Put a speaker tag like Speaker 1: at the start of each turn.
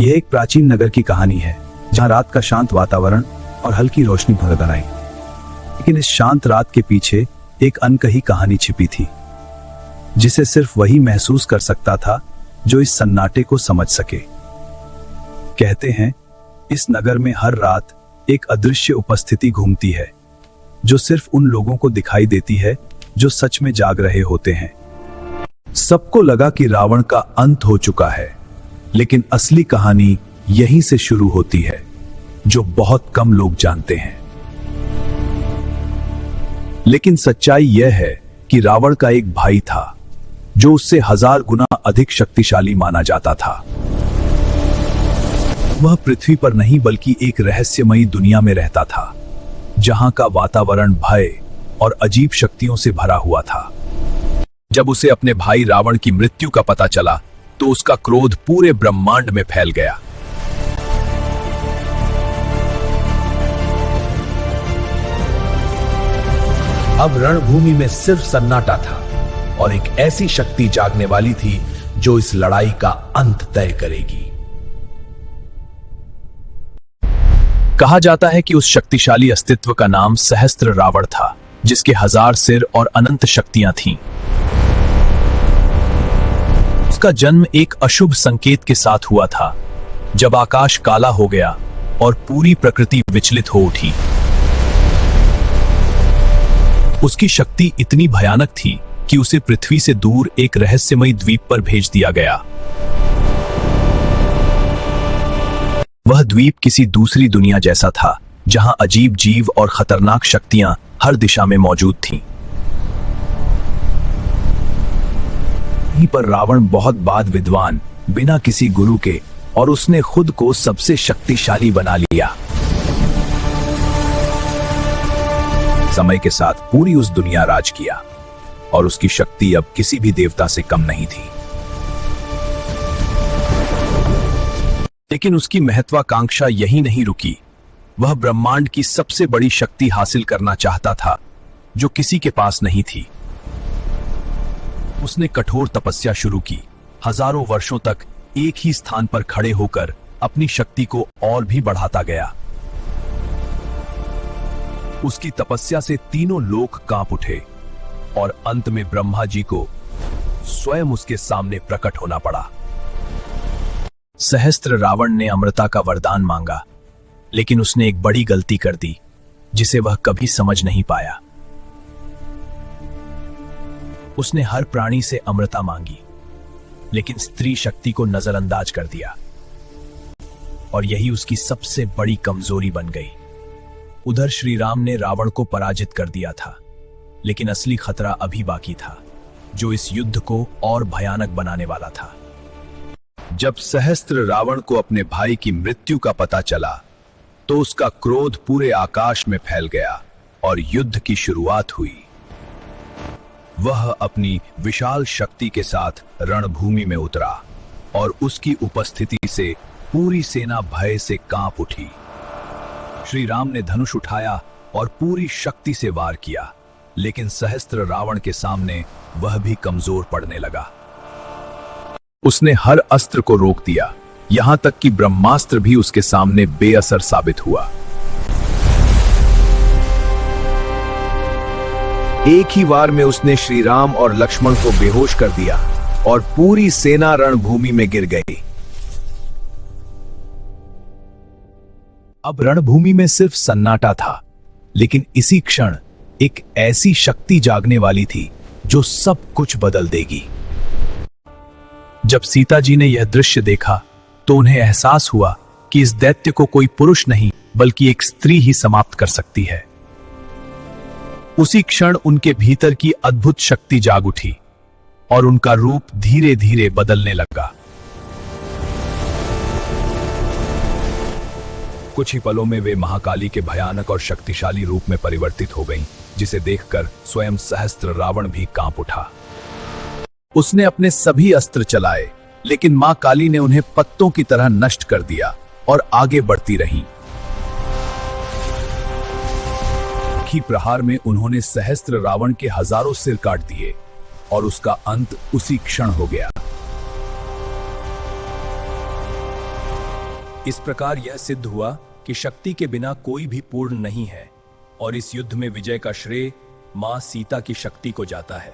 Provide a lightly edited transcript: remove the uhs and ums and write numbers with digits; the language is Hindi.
Speaker 1: यह एक प्राचीन नगर की कहानी है जहां रात का शांत वातावरण और हल्की रोशनी भर आई। लेकिन इस शांत रात के पीछे एक अनकही कहानी छिपी थी, जिसे सिर्फ वही महसूस कर सकता था जो इस सन्नाटे को समझ सके। कहते हैं इस नगर में हर रात एक अदृश्य उपस्थिति घूमती है, जो सिर्फ उन लोगों को दिखाई देती है जो सच में जाग रहे होते हैं। सबको लगा कि रावण का अंत हो चुका है, लेकिन असली कहानी यहीं से शुरू होती है, जो बहुत कम लोग जानते हैं। लेकिन सच्चाई यह है कि रावण का एक भाई था जो उससे 1000 गुना अधिक शक्तिशाली माना जाता था। वह पृथ्वी पर नहीं बल्कि एक रहस्यमयी दुनिया में रहता था, जहां का वातावरण भय और अजीब शक्तियों से भरा हुआ था। जब उसे अपने भाई रावण की मृत्यु का पता चला तो उसका क्रोध पूरे ब्रह्मांड में फैल गया। अब रणभूमि में सिर्फ सन्नाटा था और एक ऐसी शक्ति जागने वाली थी जो इस लड़ाई का अंत तय करेगी। कहा जाता है कि उस शक्तिशाली अस्तित्व का नाम सहस्त्र रावण था, जिसके 1000 सिर और अनंत शक्तियां थीं। उसका जन्म एक अशुभ संकेत के साथ हुआ था, जब आकाश काला हो गया और पूरी प्रकृति विचलित हो उठी। उसकी शक्ति इतनी भयानक थी कि उसे पृथ्वी से दूर एक रहस्यमयी द्वीप पर भेज दिया गया। वह द्वीप किसी दूसरी दुनिया जैसा था, जहां अजीब जीव और खतरनाक शक्तियां हर दिशा में मौजूद थीं। वहीं पर रावण बहुत बाद विद्वान, बिना किसी गुरु के, और उसने खुद को सबसे शक्तिशाली बना लिया। समय के साथ पूरी उस दुनिया राज किया और उसकी शक्ति अब किसी भी देवता से कम नहीं थी। लेकिन उसकी महत्वाकांक्षा यहीं नहीं रुकी। वह ब्रह्मांड की सबसे बड़ी शक्ति हासिल करना चाहता था, जो किसी के पास नहीं थी। उसने कठोर तपस्या शुरू की, हजारों वर्षों तक एक ही स्थान पर खड़े होकर अपनी शक्ति को और भी बढ़ाता गया। उसकी तपस्या से तीनों लोक कांप उठे और अंत में ब्रह्मा जी को स्वयं उसके सामने प्रकट होना पड़ा। सहस्त्र रावण ने अमृता का वरदान मांगा, लेकिन उसने एक बड़ी गलती कर दी, जिसे वह कभी समझ नहीं पाया। उसने हर प्राणी से अमृता मांगी, लेकिन स्त्री शक्ति को नजरअंदाज कर दिया, और यही उसकी सबसे बड़ी कमजोरी बन गई। उधर श्री राम ने रावण को पराजित कर दिया था, लेकिन असली खतरा अभी बाकी था, जो इस युद्ध को और भयानक बनाने वाला था। जब सहस्त्र रावण को अपने भाई की मृत्यु का पता चला, तो उसका क्रोध पूरे आकाश में फैल गया और युद्ध की शुरुआत हुई। वह अपनी विशाल शक्ति के साथ रणभूमि में उतरा और उसकी उपस्थिति से पूरी सेना भय से कांप उठी। श्री राम ने धनुष उठाया और पूरी शक्ति से वार किया, लेकिन सहस्त्र रावण के सामने वह भी कमजोर पड़ने लगा। उसने हर अस्त्र को रोक दिया, यहां तक कि ब्रह्मास्त्र भी उसके सामने बेअसर साबित हुआ। एक ही वार में उसने श्री राम और लक्ष्मण को बेहोश कर दिया और पूरी सेना रणभूमि में गिर गई। अब रणभूमि में सिर्फ सन्नाटा था, लेकिन इसी क्षण एक ऐसी शक्ति जागने वाली थी जो सब कुछ बदल देगी। जब सीता जी ने यह दृश्य देखा, तो उन्हें एहसास हुआ कि इस दैत्य को कोई पुरुष नहीं बल्कि एक स्त्री ही समाप्त कर सकती है। उसी क्षण उनके भीतर की अद्भुत शक्ति जाग उठी और उनका रूप धीरे धीरे बदलने लगा। कुछ ही पलों में वे महाकाली के भयानक और शक्तिशाली रूप में परिवर्तित हो गईं, जिसे देखकर स्वयं सहस्त्र रावण भी कांप उठा। उसने अपने सभी अस्त्र चलाए, लेकिन मां काली ने उन्हें पत्तों की तरह नष्ट कर दिया और आगे बढ़ती रहीं। ही प्रहार में उन्होंने सहस्त्र रावण के हजारों सिर काट दिए और उसका अंत उसी क्षण हो गया। इस प्रकार यह सिद्ध हुआ कि शक्ति के बिना कोई भी पूर्ण नहीं है और इस युद्ध में विजय का श्रेय मां सीता की शक्ति को जाता है।